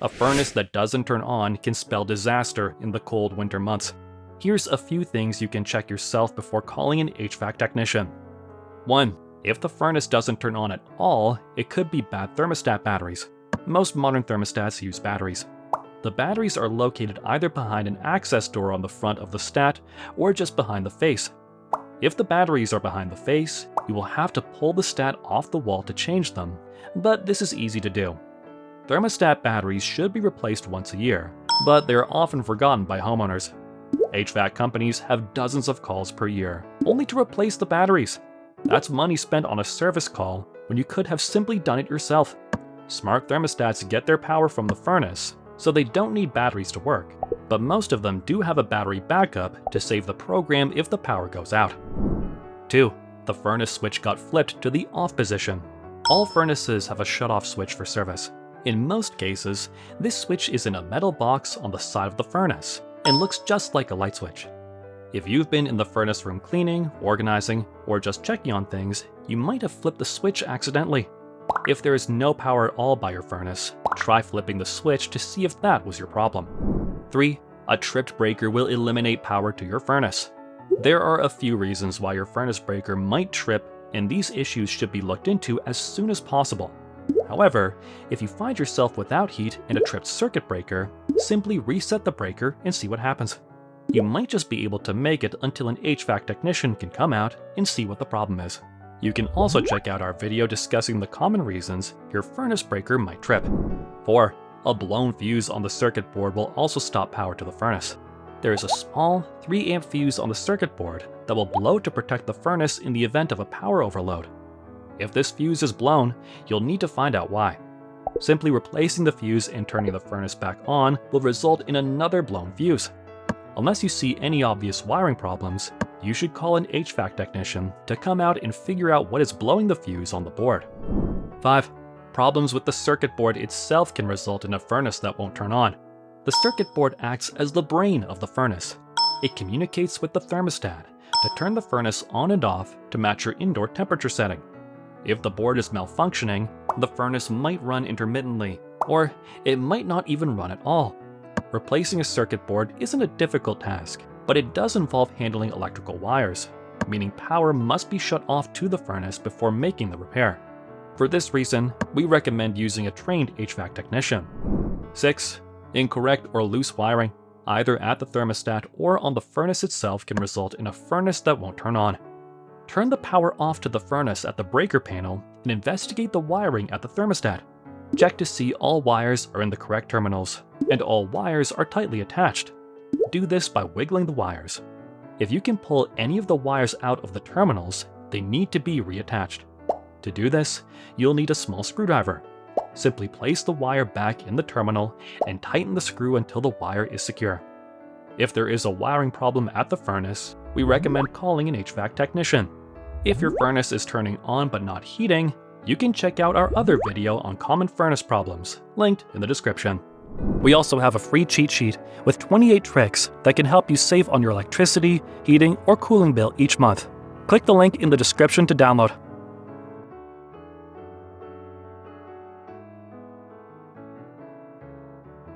A furnace that doesn't turn on can spell disaster in the cold winter months. Here's a few things you can check yourself before calling an HVAC technician. 1. If the furnace doesn't turn on at all, it could be bad thermostat batteries. Most modern thermostats use batteries. The batteries are located either behind an access door on the front of the stat or just behind the face. If the batteries are behind the face, you will have to pull the stat off the wall to change them, but this is easy to do. Thermostat batteries should be replaced once a year, but they are often forgotten by homeowners. HVAC companies have dozens of calls per year, only to replace the batteries. That's money spent on a service call when you could have simply done it yourself. Smart thermostats get their power from the furnace, so they don't need batteries to work, but most of them do have a battery backup to save the program if the power goes out. 2. The furnace switch got flipped to the off position. All furnaces have a shut-off switch for service. In most cases, this switch is in a metal box on the side of the furnace and looks just like a light switch. If you've been in the furnace room cleaning, organizing, or just checking on things, you might have flipped the switch accidentally. If there is no power at all by your furnace, try flipping the switch to see if that was your problem. 3. A tripped breaker will eliminate power to your furnace. There are a few reasons why your furnace breaker might trip, and these issues should be looked into as soon as possible. However, if you find yourself without heat and a tripped circuit breaker, simply reset the breaker and see what happens. You might just be able to make it until an HVAC technician can come out and see what the problem is. You can also check out our video discussing the common reasons your furnace breaker might trip. 4. A blown fuse on the circuit board will also stop power to the furnace. There is a small 3 amp fuse on the circuit board that will blow to protect the furnace in the event of a power overload. If this fuse is blown, you'll need to find out why. Simply replacing the fuse and turning the furnace back on will result in another blown fuse. Unless you see any obvious wiring problems, you should call an HVAC technician to come out and figure out what is blowing the fuse on the board. 5. Problems with the circuit board itself can result in a furnace that won't turn on. The circuit board acts as the brain of the furnace. It communicates with the thermostat to turn the furnace on and off to match your indoor temperature setting. If the board is malfunctioning, the furnace might run intermittently, or it might not even run at all. Replacing a circuit board isn't a difficult task, but it does involve handling electrical wires, meaning power must be shut off to the furnace before making the repair. For this reason, we recommend using a trained HVAC technician. 6. Incorrect or loose wiring, either at the thermostat or on the furnace itself, can result in a furnace that won't turn on. Turn the power off to the furnace at the breaker panel and investigate the wiring at the thermostat. Check to see all wires are in the correct terminals, and all wires are tightly attached. Do this by wiggling the wires. If you can pull any of the wires out of the terminals, they need to be reattached. To do this, you'll need a small screwdriver. Simply place the wire back in the terminal and tighten the screw until the wire is secure. If there is a wiring problem at the furnace, we recommend calling an HVAC technician. If your furnace is turning on but not heating, you can check out our other video on common furnace problems, linked in the description. We also have a free cheat sheet with 28 tricks that can help you save on your electricity, heating, or cooling bill each month. Click the link in the description to download.